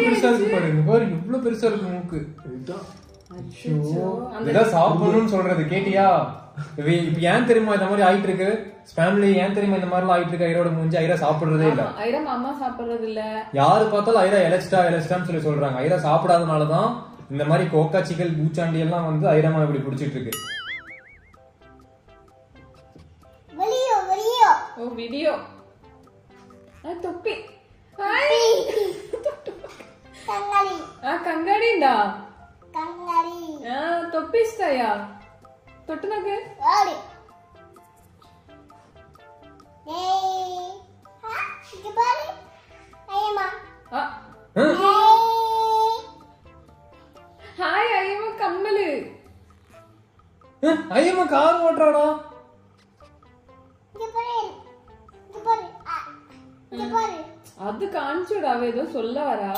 பெருசா இருக்கு பாருங்க, பாரு இவ்வளவு பெருசா இருக்கு மூக்கு. இதெல்லாம் சாப்பிடணும்னு சொல்றது கேட்டியா? இப்ப ஏன் தெரியுமா இந்த மாதிரி ஆயிட்டு இருக்கு ஃபேமிலி? ஏன் தெரியுமா இந்த மாதிரி ஆயிட்டு இருக்கு? ஐரோட மூஞ்சி ஐரா சாப்பிடுறதே இல்ல. ஐரா மாமா சாப்பிடுறது இல்ல. யாரு பார்த்தாலும் ஐரா எலஸ்டான்னு சொல்லி சொல்றாங்க. ஐரா சாப்பிடாதனாலதான் இந்த மாதிரி கோக்கா சிக்கல் பூச்சாண்டி எல்லாம் வந்து ஐரமா இப்படி பிடிச்சிட்டு இருக்கு. வீடியோ தொப்பி కంగారీందా తొప్పిస్తాయా తొట్టు నాకు హాయ్ అయ్యమ్మ కమ్మలు. అయ్యమ్మ కారు ఓట్రాడా? அது காமிச்சுடா, அவ ஏதோ சொல்ல வரா.